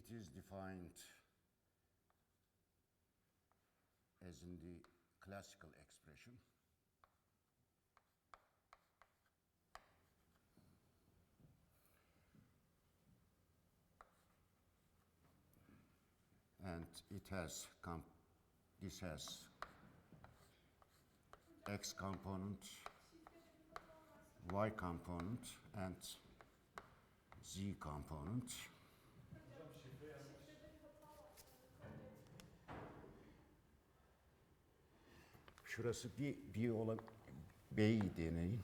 it is defined as in the classical expression. And it has this has x component, y component, and z component. Şurası bir olan B'yi deneyin.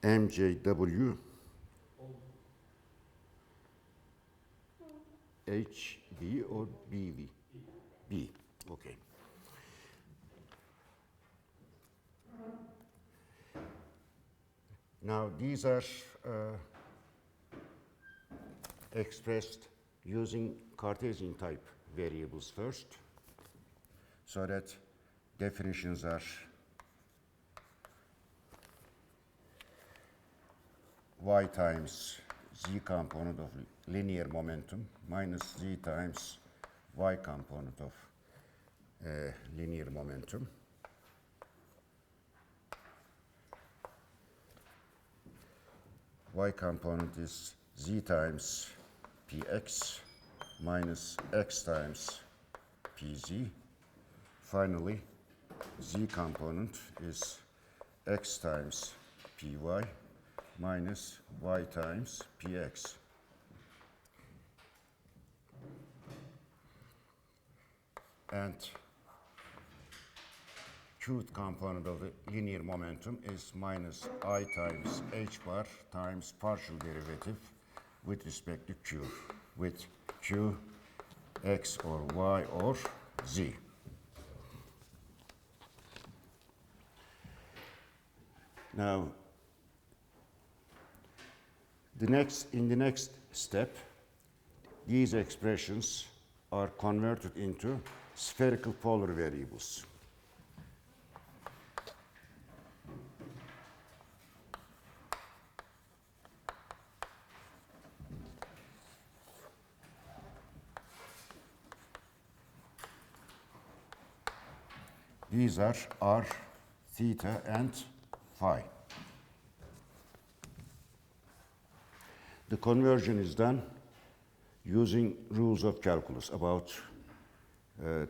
MJW HB or BV? B, okay. Now these are expressed using Cartesian type variables first, so that definitions are y times z component of linear momentum minus z times y component of linear momentum. Y component is z times px minus x times pz. Finally, z component is x times py minus y times px. And truth component of the linear momentum is minus I times h bar times partial derivative with respect to q, with q, x or y or z. Now, in the next step, these expressions are converted into spherical polar variables. These are r, theta, and phi. The conversion is done using rules of calculus about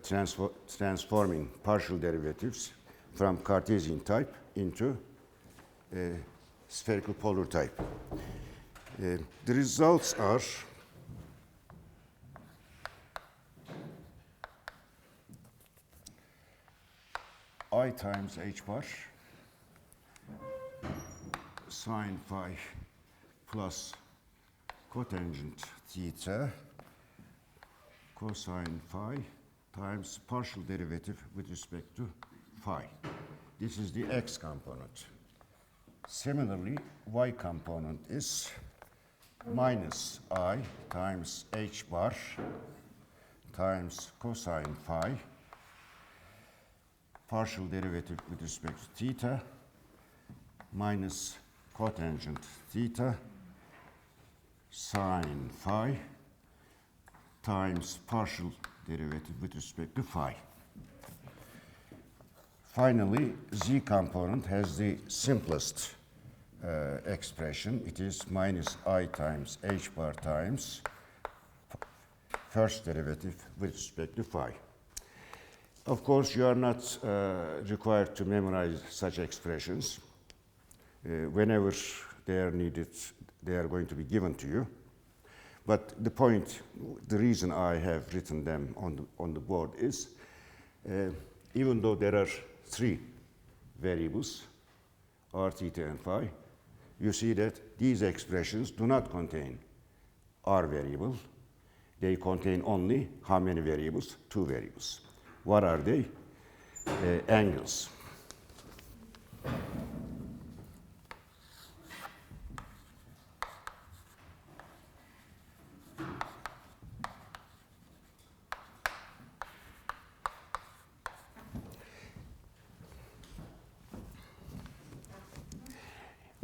transforming partial derivatives from Cartesian type into spherical polar type. The results are I times h bar sine phi plus cotangent theta cosine phi times partial derivative with respect to phi. This is the x component. Similarly, y component is minus I times h bar times cosine phi partial derivative with respect to theta minus cotangent theta sine phi times partial derivative with respect to phi. Finally, z component has the simplest expression. It is minus I times h bar times first derivative with respect to phi. Of course, you are not required to memorize such expressions. Whenever they are needed, they are going to be given to you. But the reason I have written them on the board is, even though there are three variables, r, theta, and phi, you see that these expressions do not contain r variable. They contain only how many variables? Two variables. What are they? Angles.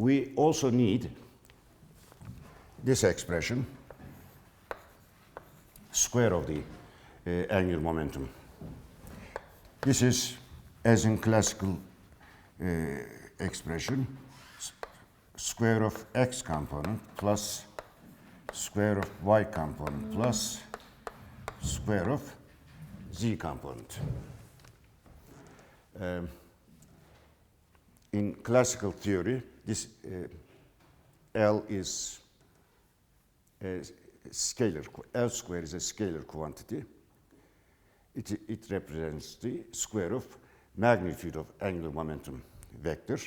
we also need this expression, square of the angular momentum. This is, as in classical expression, square of x component plus square of y component plus square of z component. In classical theory, this L is a scalar. L square is a scalar quantity. It represents the square of magnitude of angular momentum vector.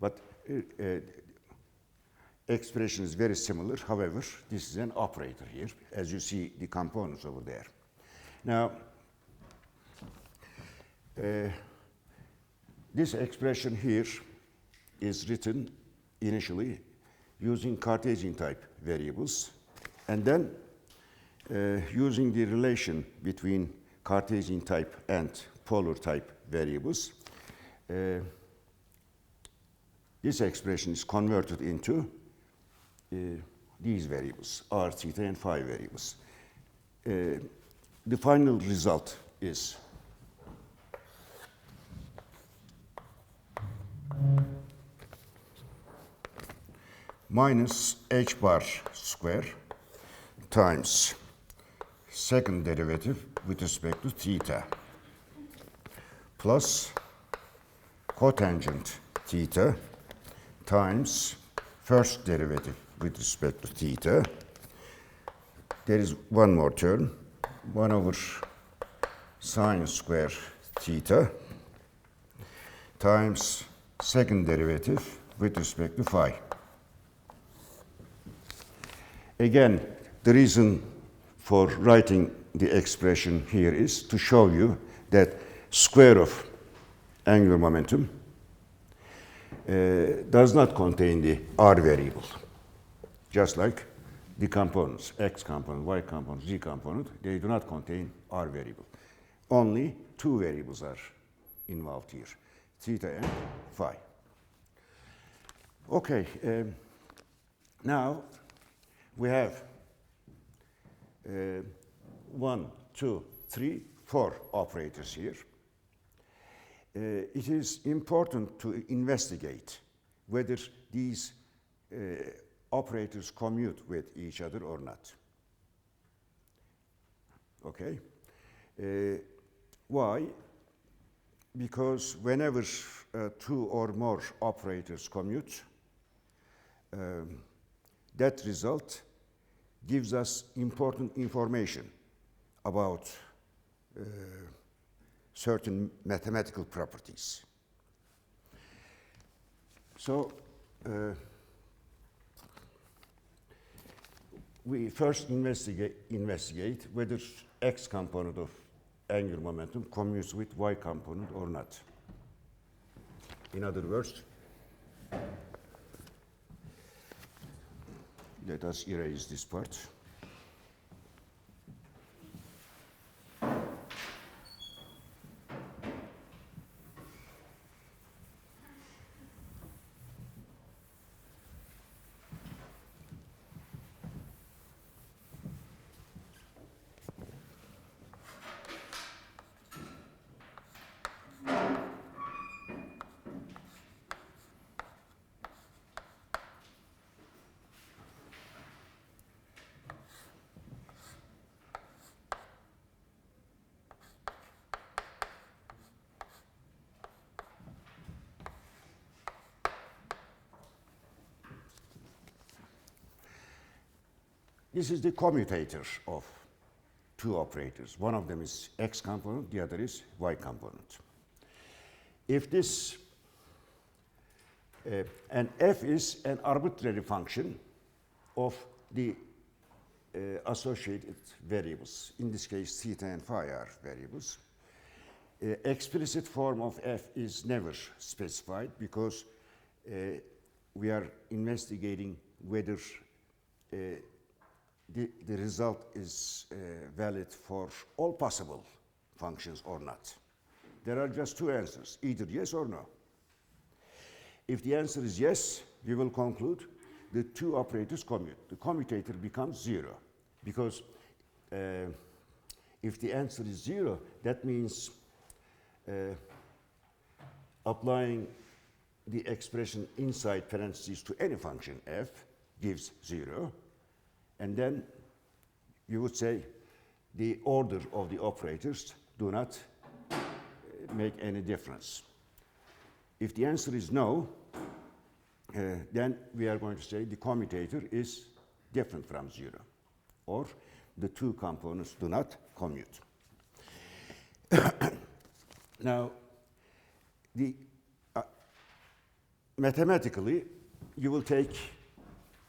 But expression is very similar. However, this is an operator here, as you see the components over there. Now, this expression here is written initially using Cartesian type variables, and then using the relation between Cartesian type and polar type variables. This expression is converted into these variables, r, theta, and phi variables. The final result is minus h bar square times second derivative with respect to theta plus cotangent theta times first derivative with respect to theta. There is one more term, 1 over sine square theta times second derivative with respect to phi. Again, the reason for writing the expression here is to show you that square of angular momentum does not contain the r variable, just like the components, x component, y component, z component, they do not contain r variable. Only two variables are involved here, theta and phi. Okay, now we have 1, 2, 3, 4 operators here. It is important to investigate whether these operators commute with each other or not. Okay? Why? Because whenever two or more operators commute, that result gives us important information about certain mathematical properties. So, we first investigate whether x component of angular momentum commutes with y component or not. In other words, let us erase this part. This is the commutator of two operators. One of them is x component, the other is y component. If this, and f is an arbitrary function of the associated variables. In this case, theta and phi are variables. Explicit form of f is never specified because we are investigating whether the result is valid for all possible functions or not. There are just two answers, either yes or no. If the answer is yes, we will conclude the two operators commute. The commutator becomes 0, because if the answer is 0, that means applying the expression inside parentheses to any function f gives 0, and then you would say the order of the operators do not make any difference. If the answer is no, then we are going to say the commutator is different from 0, or the two components do not commute. Now, mathematically, you will take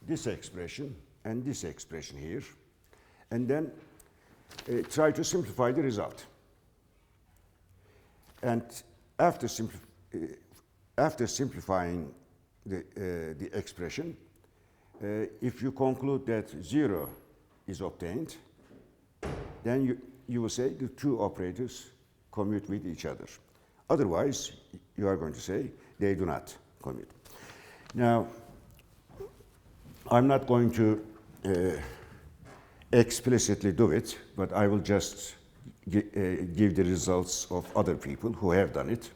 this expression and this expression here, and then try to simplify the result. And after simplifying the expression, if you conclude that 0 is obtained, then you will say the two operators commute with each other. Otherwise, you are going to say they do not commute. Now, I'm not going to explicitly do it, but I will just give the results of other people who have done it.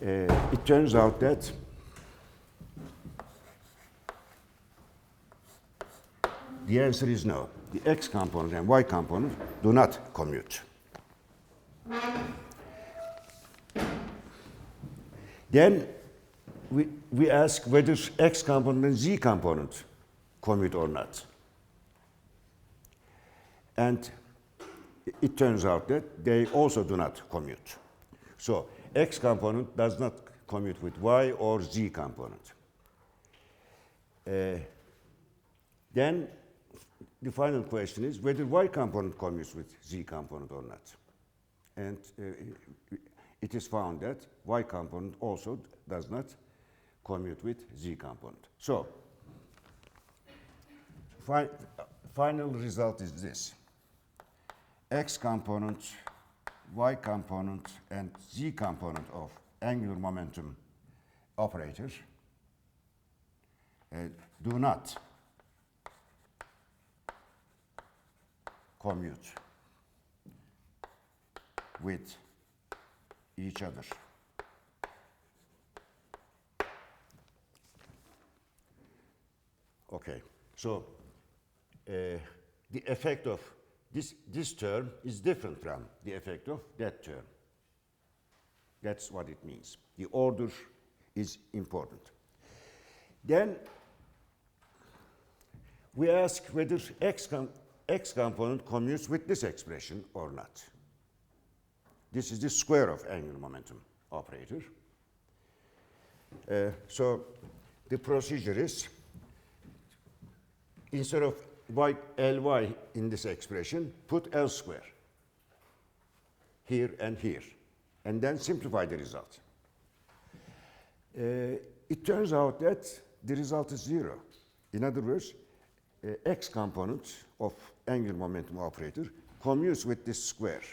It turns out that the answer is no. The x component and y component do not commute. Then we ask whether x component and z component commute or not. And it turns out that they also do not commute. So x component does not commute with y or z component. Then the final question is whether y component commutes with z component or not. And it is found that y component also does not commute with z component. So, final result is this. X component, y component, and z component of angular momentum operator do not commute with each other. Okay, so the effect of this term is different from the effect of that term. That's what it means. The order is important. Then we ask whether x component commutes with this expression or not. This is the square of angular momentum operator. So the procedure is, instead of Ly in this expression, put L square here, and then simplify the result. It turns out that the result is 0. In other words, x component of angular momentum operator commutes with this square.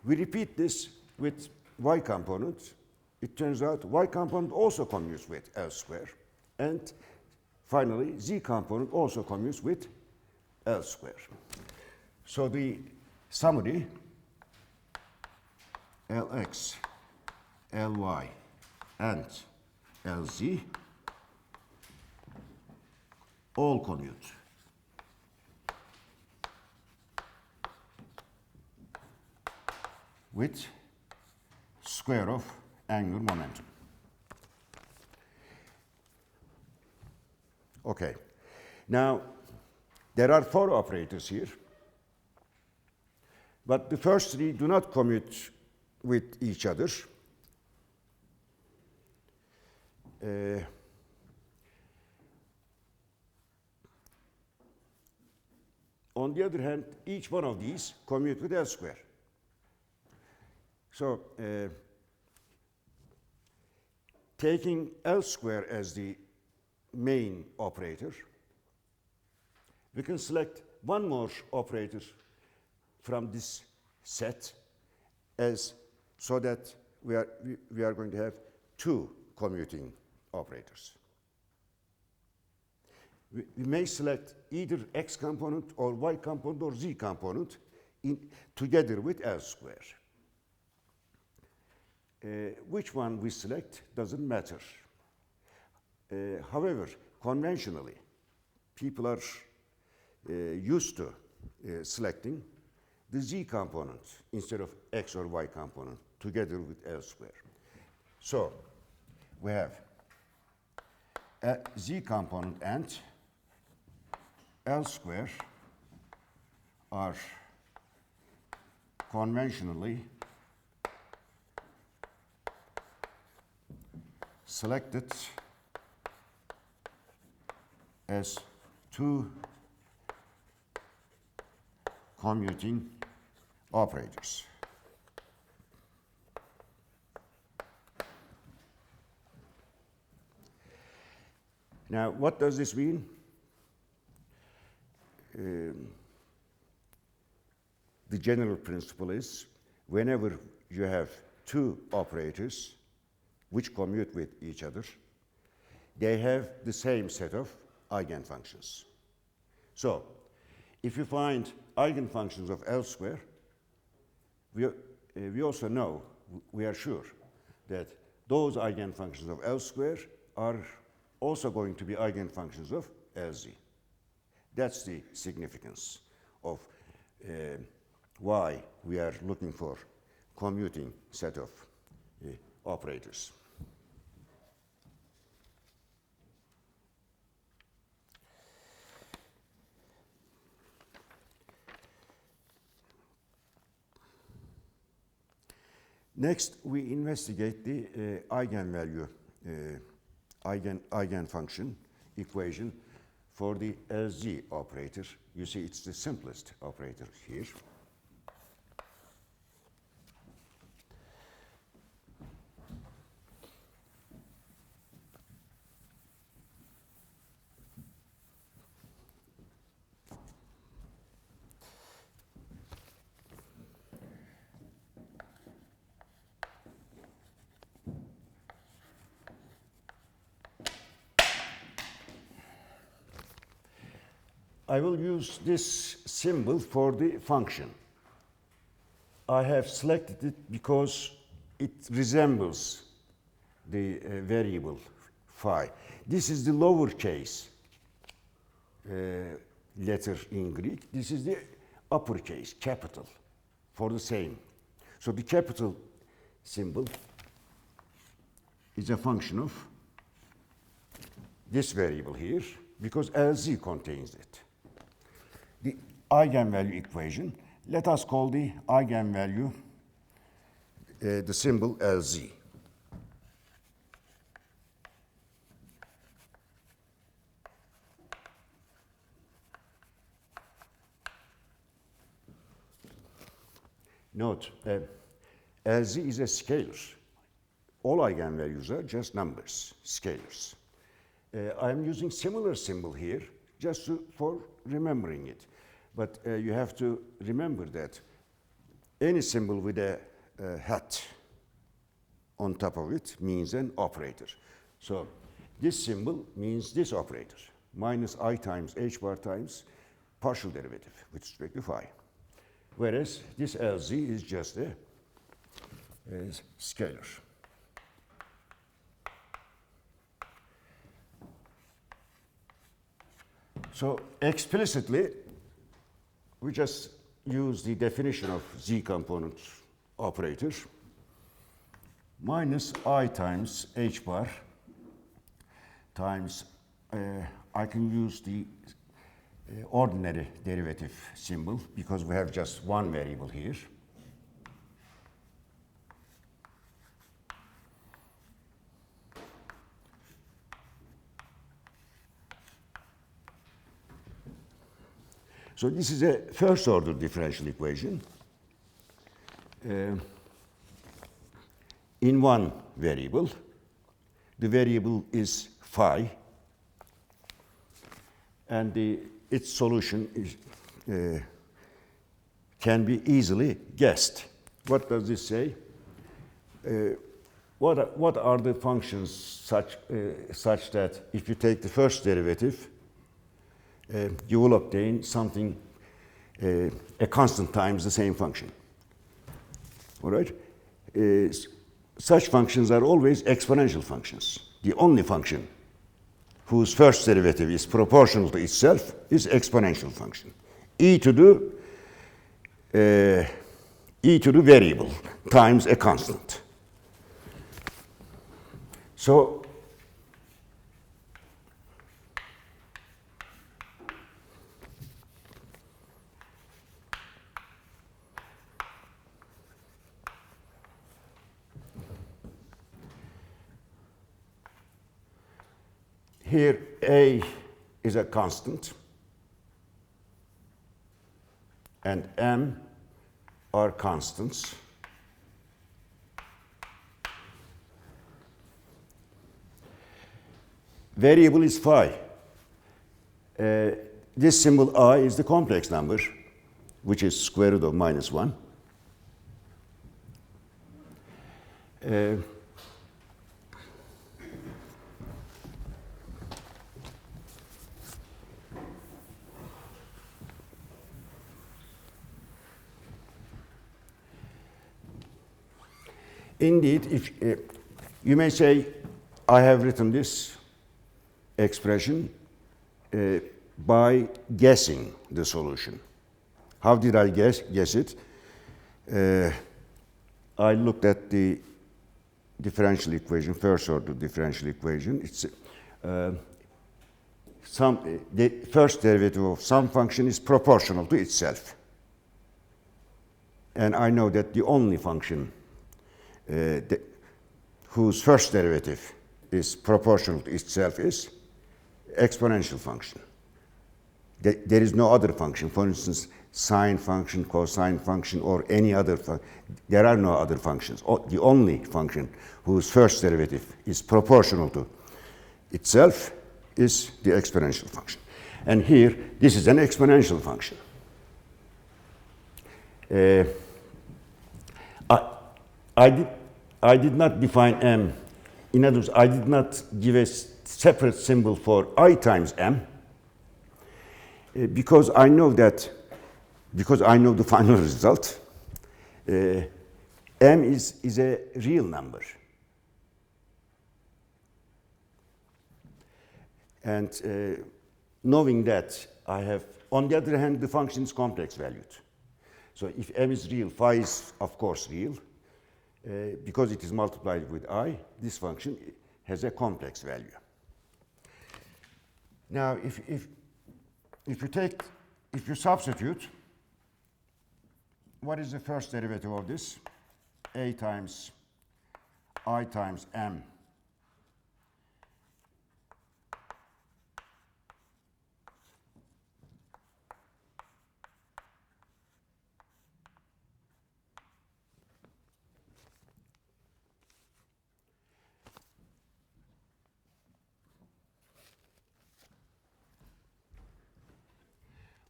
We repeat this with y component. It turns out y component also commutes with L square, and finally, z component also commutes with L square. So the summary, Lx, Ly, and Lz all commute. With square of angular momentum. Okay. Now, there are 4 operators here, but the first 3 do not commute with each other. On the other hand, each one of these commute with L square. So, taking L square as the main operator, we can select one more operator from this set so that we are going to have two commuting operators. We may select either x component or y component or z component together with L square. Which one we select doesn't matter. However, conventionally, people are used to selecting the z component instead of x or y component together with L square. So we have a z component and L square are conventionally selected as two commuting operators. Now, what does this mean? The general principle is whenever you have two operators which commute with each other, they have the same set of eigenfunctions. So, if you find eigenfunctions of L square, we also know, we are sure, that those eigenfunctions of L square are also going to be eigenfunctions of Lz. That's the significance of why we are looking for commuting set of operators. Next, we investigate the eigenvalue, eigenfunction equation for the Lz operator. You see, it's the simplest operator here. I will use this symbol for the function. I have selected it because it resembles the variable phi. This is the lowercase letter in Greek. This is the uppercase, capital, for the same. So the capital symbol is a function of this variable here because Lz contains it. The eigenvalue equation, let us call the eigenvalue the symbol Lz. Note, Lz is a scalar. All eigenvalues are just numbers, scalars. I'm using similar symbol here just for remembering it. But you have to remember that any symbol with a hat on top of it means an operator. So this symbol means this operator, minus I times h bar times partial derivative with respect to phi. Whereas this Lz is just a scalar. So explicitly, we just use the definition of z component operator minus I times h bar times, I can use the ordinary derivative symbol because we have just one variable here. So this is a first order differential equation in one variable. The variable is phi, and its solution is, can be easily guessed. What does this say? what are the functions such that if you take the first derivative, you will obtain something, a constant times the same function. All right? Such functions are always exponential functions. The only function whose first derivative is proportional to itself is exponential function. E to the variable times a constant. So here A is a constant and M are constants. Variable is phi. This symbol I is the complex number, which is square root of -1. Indeed, if you may say, I have written this expression by guessing the solution. How did I guess it? I looked at the differential equation, first order differential equation. It's the first derivative of some function is proportional to itself. And I know that the only function whose first derivative is proportional to itself is exponential function. There is no other function. For instance, sine function, cosine function, or any other function. There are no other functions. The only function whose first derivative is proportional to itself is the exponential function. And here, this is an exponential function. I did not define m. In other words, I did not give a separate symbol for I times m because I know the final result. M is a real number. And knowing that, I have, on the other hand, the function is complex valued. So if m is real, phi is, of course, real. Because it is multiplied with I, this function has a complex value. Now, if you substitute, what is the first derivative of this? A times I times m.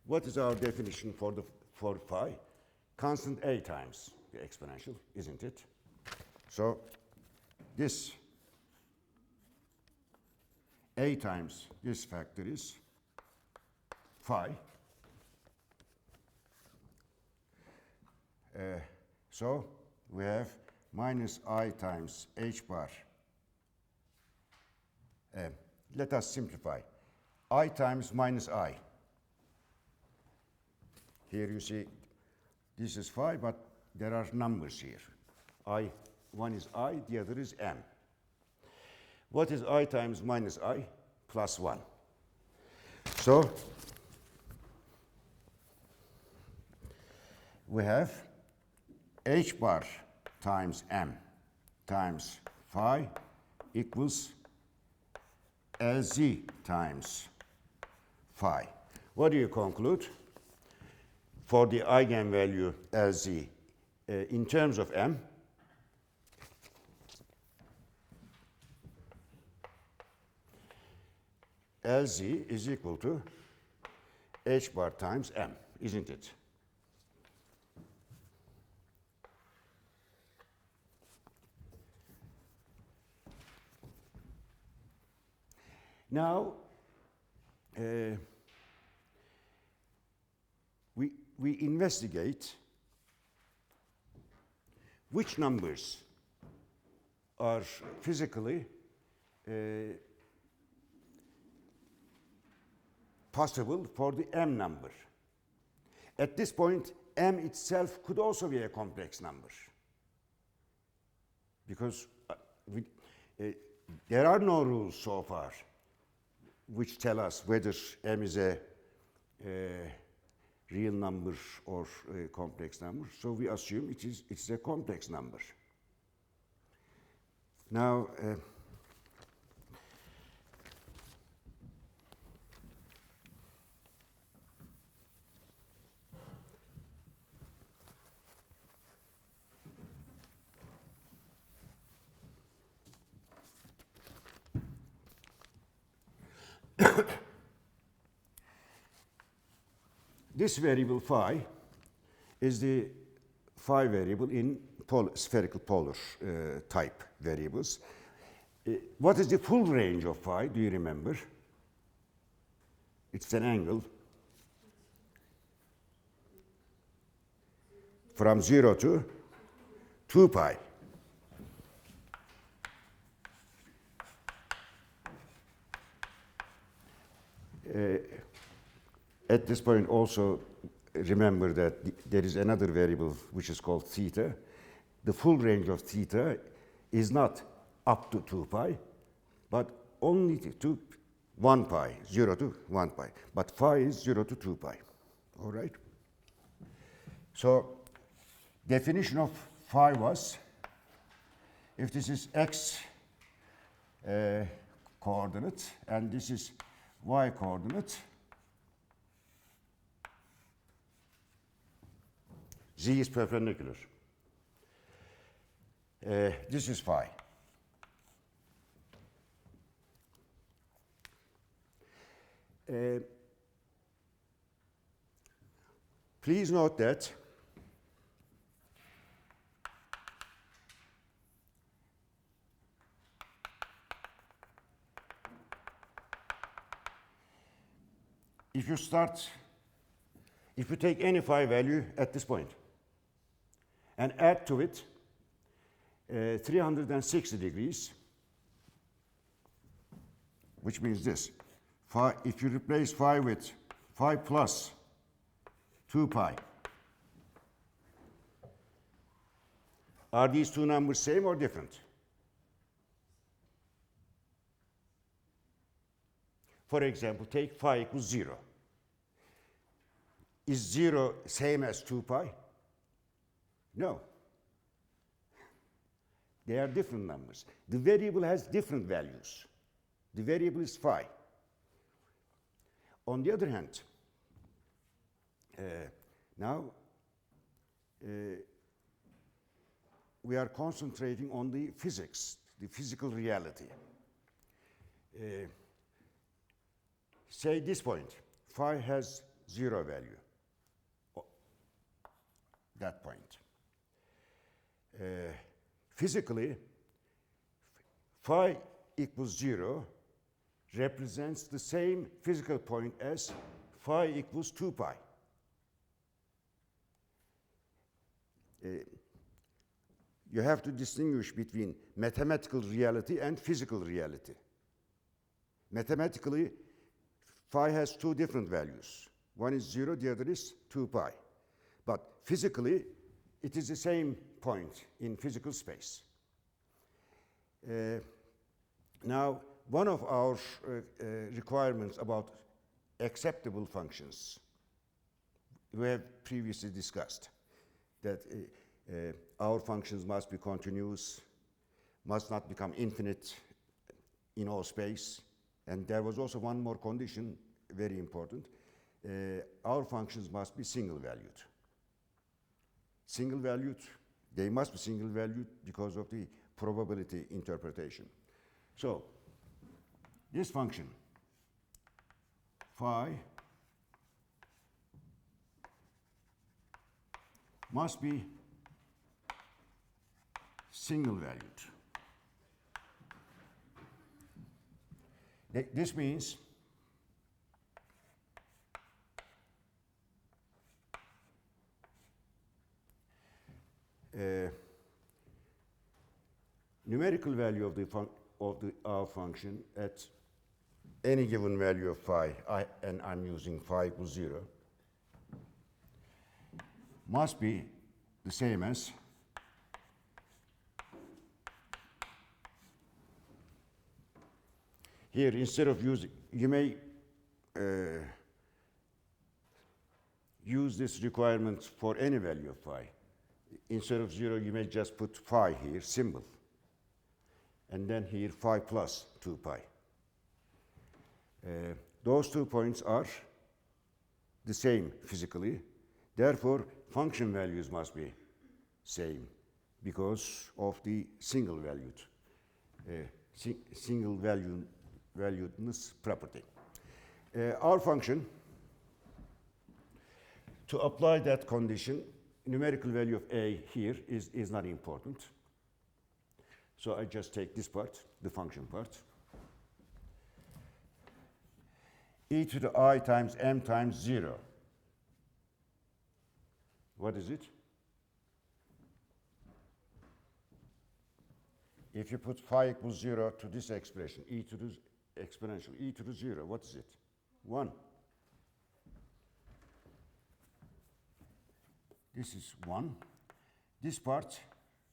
What is our definition for phi? Constant a times the exponential, isn't it? So this a times this factor is phi. So we have minus I times h bar. Let us simplify. I times minus I. Here you see this is phi, but there are numbers here. One is I, the other is m. What is I times minus I? Plus 1. So we have h bar times m times phi equals Lz times phi. What do you conclude? For the eigenvalue Lz in terms of m, Lz is equal to h bar times m, isn't it? Now, we investigate which numbers are physically possible for the m number. At this point, m itself could also be a complex number, because there are no rules so far which tell us whether m is a real number or a complex number. So we assume it's a complex number. Now, this variable phi is the phi variable in spherical polar type variables. What is the full range of phi? Do you remember? It's an angle from 0 to 2 pi. At this point also remember that there is another variable which is called theta. The full range of theta is not up to 2 pi, but only to 1 pi, 0 to 1 pi. But phi is 0 to 2 pi. All right? So definition of phi was, if this is x coordinate and this is y coordinate, z is perpendicular. This is phi. Please note that if you take any phi value at this point and add to it 360 degrees, which means this. Phi, if you replace phi with phi plus 2 pi, are these two numbers same or different? For example, take phi equals 0. Is 0 same as 2 pi? No. They are different numbers. The variable has different values. The variable is phi. On the other hand, now we are concentrating on the physics, the physical reality. Say this point, phi has 0 value. That point. Physically, phi equals 0 represents the same physical point as phi equals 2 pi. You have to distinguish between mathematical reality and physical reality. Mathematically, phi has two different values. One is 0, the other is 2 pi. But physically, it is the same point in physical space. Now, one of our requirements about acceptable functions, we have previously discussed that our functions must be continuous, must not become infinite in all space. And there was also one more condition, very important. Our functions must be single-valued. Single-valued, they must be single-valued because of the probability interpretation. So, this function, phi, must be single-valued. This means numerical value of our function at any given value of phi, and I'm using phi equals 0, must be the same as here. Instead of using, you may use this requirement for any value of phi. Instead of 0, you may just put phi here, symbol, and then here phi plus 2 pi. Those 2 points are the same physically. Therefore, function values must be same because of the single valuedness property. Our function, to apply that condition, numerical value of a here is not important. So I just take this part, the function part. E to the I times m times 0. What is it? If you put phi equals 0 to this expression, e to the exponential, e to the 0, what is it? 1. This is 1. This part,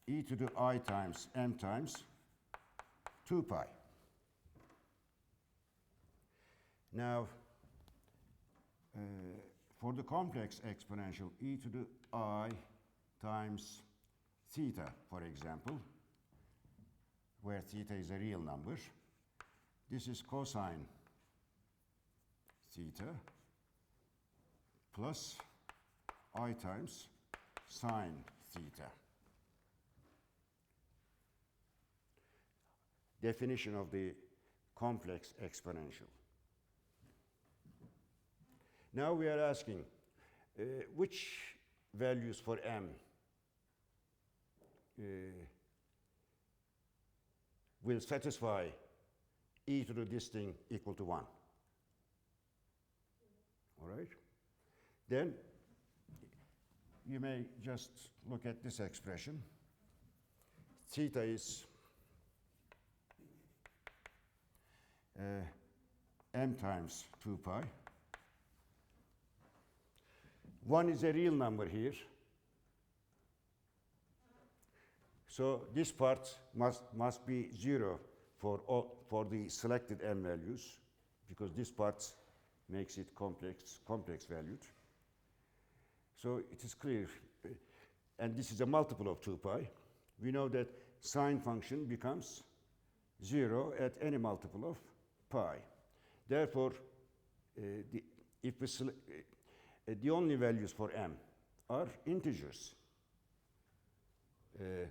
e to the I times m times 2 pi. Now, for the complex exponential, e to the I times theta, for example, where theta is a real number, this is cosine theta plus I times sine theta. Definition of the complex exponential. Now we are asking which values for m will satisfy e to the this thing equal to 1. All right? Then you may just look at this expression. Theta is m times 2 pi. 1 is a real number here. So this part must be 0 for the selected m values, because this part makes it complex valued. So it is clear, and this is a multiple of 2 pi. We know that sine function becomes 0 at any multiple of pi. Therefore, the only values for m are integers,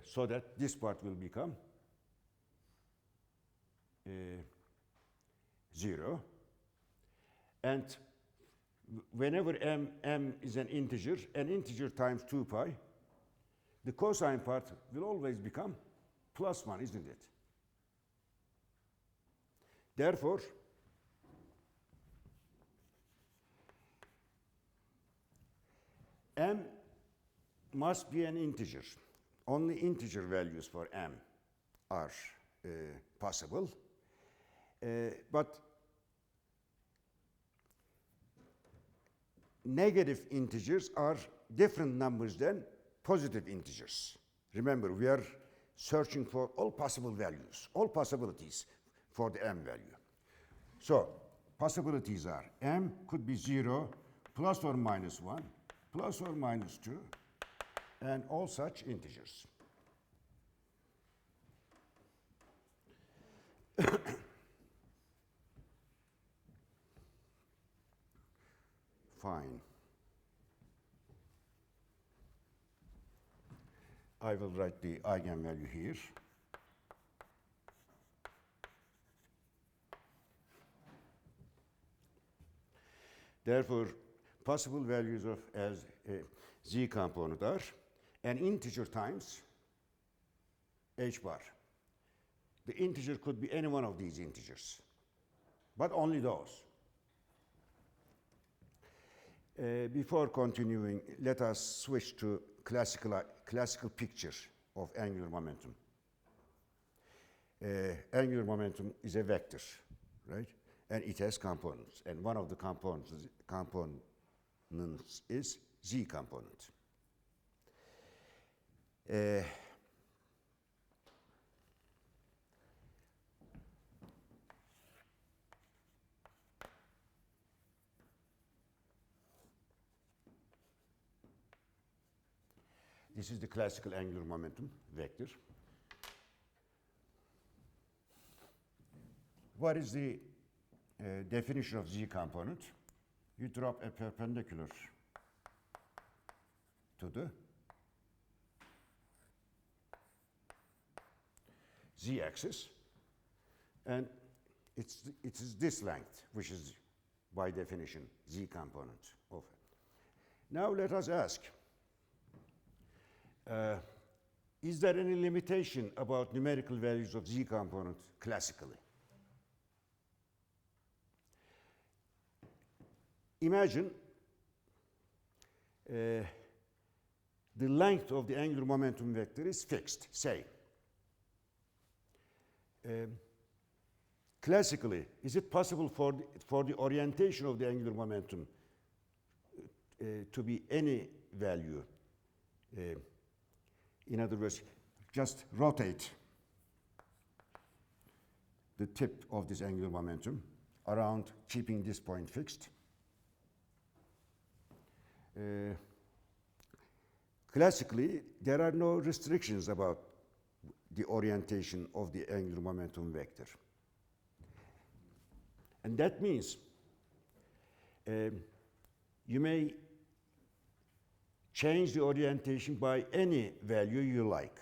so that this part will become 0. And whenever m is an integer times 2 pi, the cosine part will always become plus 1, isn't it? Therefore, m must be an integer. Only integer values for m are possible. But negative integers are different numbers than positive integers. Remember, we are searching for all possible values, all possibilities for the m value. So, possibilities are m could be 0, plus or minus 1, plus or minus 2, and all such integers. Fine. I will write the eigenvalue here. Therefore, possible values of as a z component are an integer times h bar. The integer could be any one of these integers. but only those. Before continuing, let us switch to classical picture of angular momentum. Angular momentum is a vector, right? And it has components. And one of the components is z component. This is the classical angular momentum vector. What is the definition of z component? You drop a perpendicular to the z-axis, and it is this length, which is by definition z component of it. Now let us ask, is there any limitation about numerical values of z component classically? Imagine the length of the angular momentum vector is fixed, say. Classically, is it possible for the orientation of the angular momentum to be any value? In other words, just rotate the tip of this angular momentum around, keeping this point fixed. Classically, there are no restrictions about the orientation of the angular momentum vector. And that means you may change the orientation by any value you like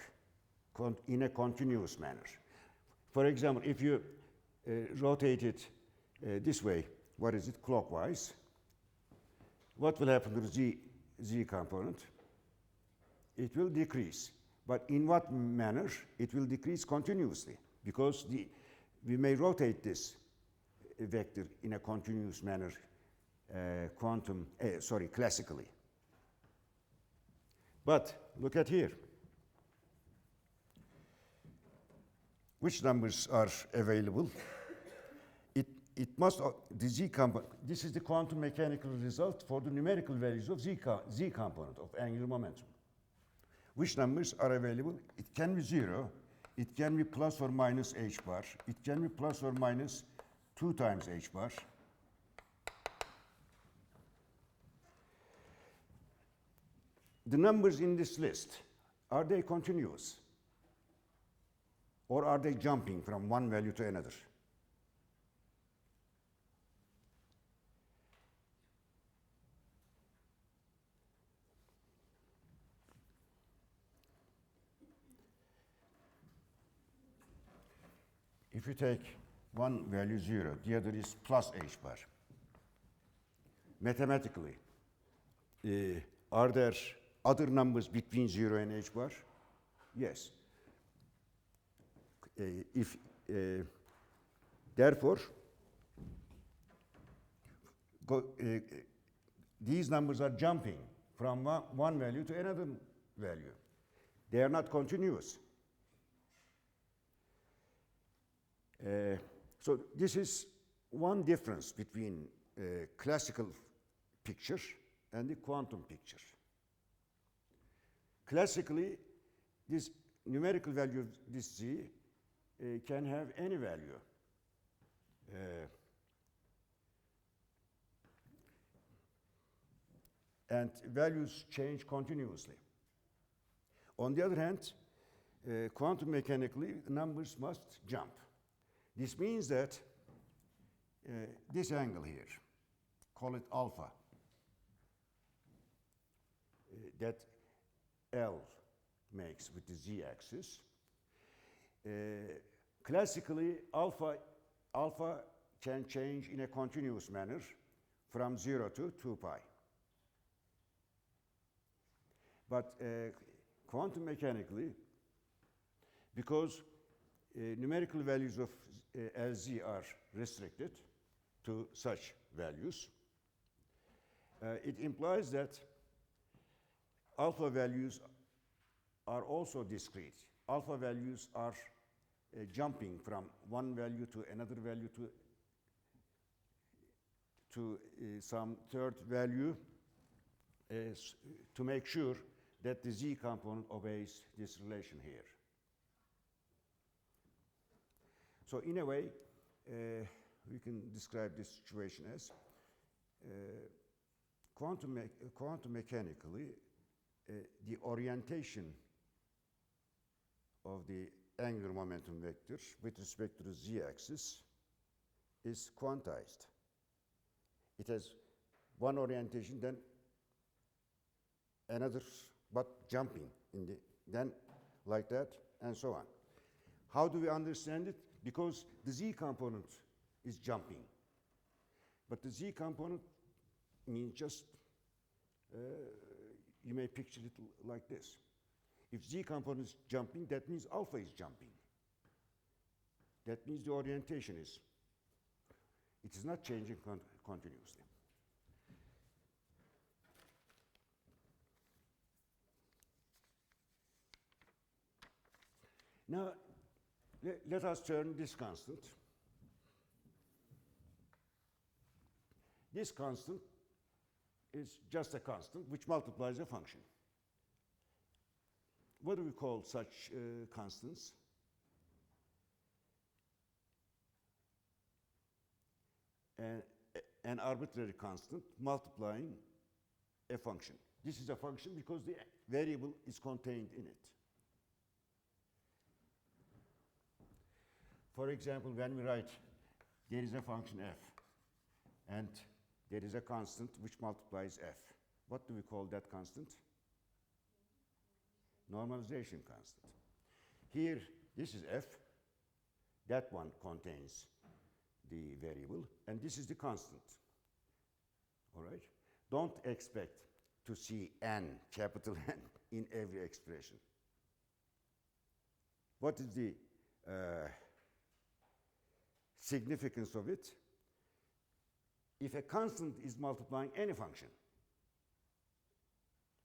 in a continuous manner. For example, if you rotate it this way, what is it, clockwise, what will happen to the z component? It will decrease. But in what manner? It will decrease continuously, because we may rotate this vector in a continuous manner classically. But look at here. Which numbers are available? It must, the z component, this is the quantum mechanical result for the numerical values of z component of angular momentum. Which numbers are available? It can be 0, it can be plus or minus h bar, it can be plus or minus 2 times h bar. The numbers in this list, are they continuous? Or are they jumping from one value to another? If you take one value 0, the other is plus h bar. Mathematically, are there other numbers between 0 and h bar? Yes. Therefore, these numbers are jumping from one value to another value. They are not continuous. So this is one difference between classical picture and the quantum picture. Classically, this numerical value of this z can have any value. And values change continuously. On the other hand, quantum mechanically, numbers must jump. This means that this angle here, call it alpha, that L makes with the z-axis, classically alpha can change in a continuous manner from 0 to 2 pi. But quantum mechanically, because numerical values of Lz are restricted, to such values. It implies that alpha values are also discrete. Alpha values are jumping from one value to another value to some third value to make sure that the z component obeys this relation here. So in a way, we can describe this situation as quantum mechanically, the orientation of the angular momentum vector with respect to the z-axis is quantized. It has one orientation, then another, but jumping in the, then like that, and so on. How do we understand it? Because the z component is jumping. But the z component means just, you may picture it like this. If z component is jumping, that means alpha is jumping. That means the orientation is, it is not changing continuously. Now, let us turn this constant. This constant is just a constant which multiplies a function. What do we call such constants? An arbitrary constant multiplying a function. This is a function because the variable is contained in it. For example, when we write there is a function f and there is a constant which multiplies f. What do we call that constant? Normalization constant. Here, this is f. That one contains the variable, and this is the constant. All right? Don't expect to see n, capital N, in every expression. What is the significance of it? If a constant is multiplying any function,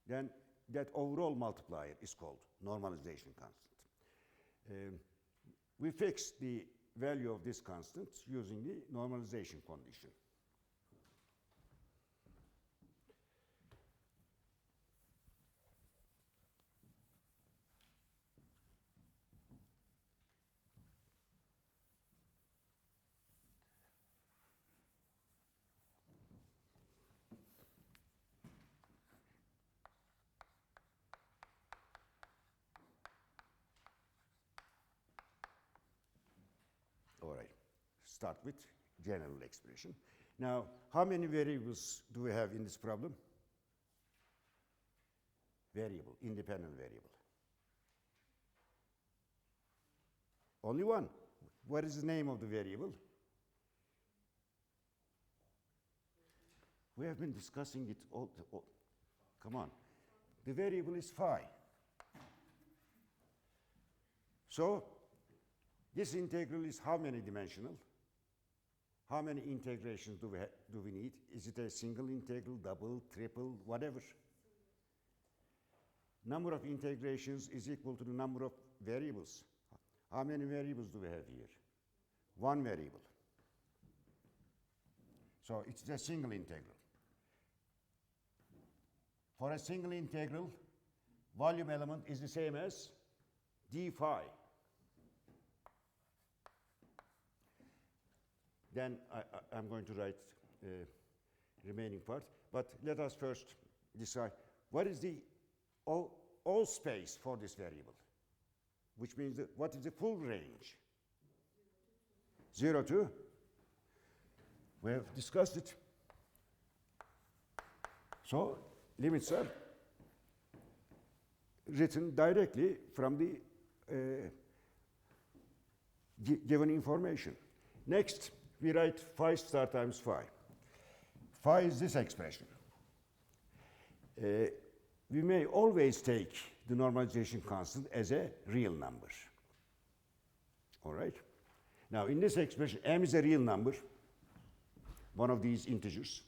then that overall multiplier is called normalization constant. We fix the value of this constant using the normalization condition. All right, start with general expression. Now, how many variables do we have in this problem? Variable, independent variable. Only one. What is the name of the variable? We have been discussing it all. Come on. The variable is phi. So, this integral is how many dimensional? How many integrations do we need? Is it a single integral, double, triple, whatever? Number of integrations is equal to the number of variables. How many variables do we have here? One variable. So it's a single integral. For a single integral, volume element is the same as d phi. Then I'm going to write remaining part. But let us first decide what is the all space for this variable, which means that what is the full range? 0 to? We have discussed it. So limits are written directly from the given information. Next, we write phi star times phi. Phi is this expression. We may always take the normalization constant as a real number. All right? Now, in this expression, m is a real number. one of these integers.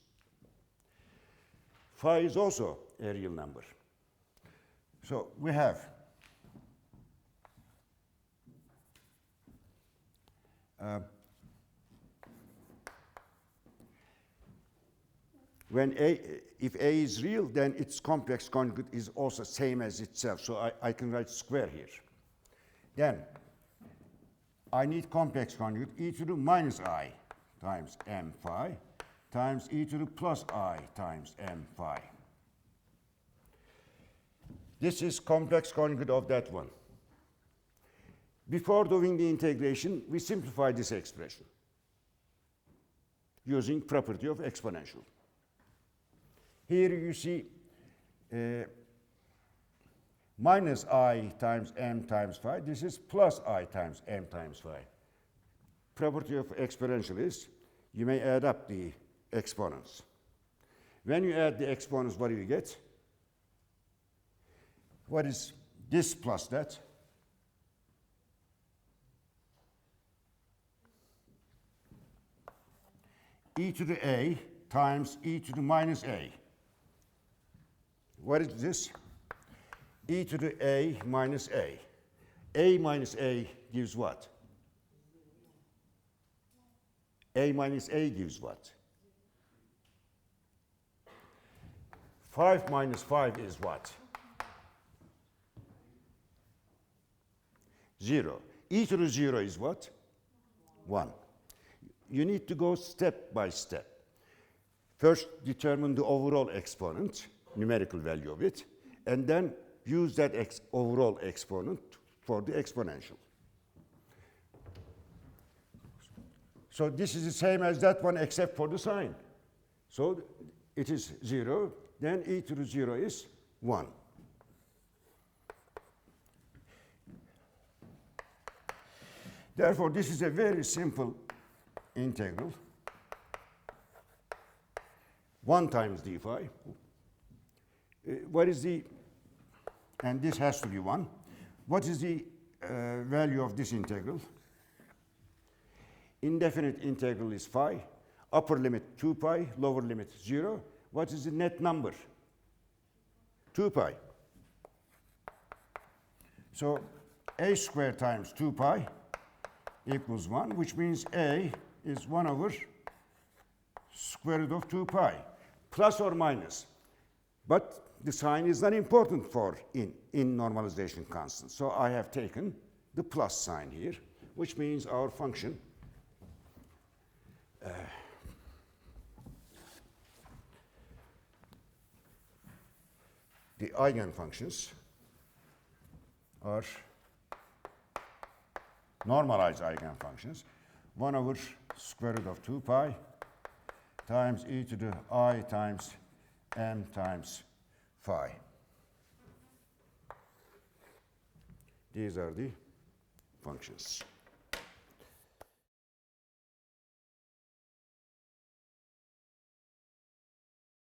Phi is also a real number. So we have if A is real, then its complex conjugate is also same as itself. So I can write square here. Then I need complex conjugate e to the minus I times m phi times e to the plus I times m phi. This is complex conjugate of that one. Before doing the integration, we simplify this expression using property of exponential. Here you see minus I times m times phi. This is plus I times m times phi. Property of exponential is you may add up the exponents. When you add the exponents, what do you get? What is this plus that? E to the a times e to the minus a. What is this? E to the a minus a. A minus a gives what? A minus a gives what? 5 minus 5 is what? 0. E to the 0 is what? 1. You need to go step by step. First, determine the overall exponent, numerical value of it, and then use that overall exponent for the exponential. So this is the same as that one except for the sign. So it is 0, then e to the 0 is 1. Therefore, this is a very simple integral. 1 times d phi. What is the, and this has to be 1. What is the value of this integral? Indefinite integral is phi. Upper limit 2 pi, lower limit 0. What is the net number? 2 pi. So a squared times 2 pi equals 1, which means a is 1 over square root of 2 pi, plus or minus. But the sign is not important for in normalization constant. So I have taken the plus sign here, which means our function the eigenfunctions are normalized eigenfunctions. 1 over square root of 2 pi times e to the I times m times phi. These are the functions.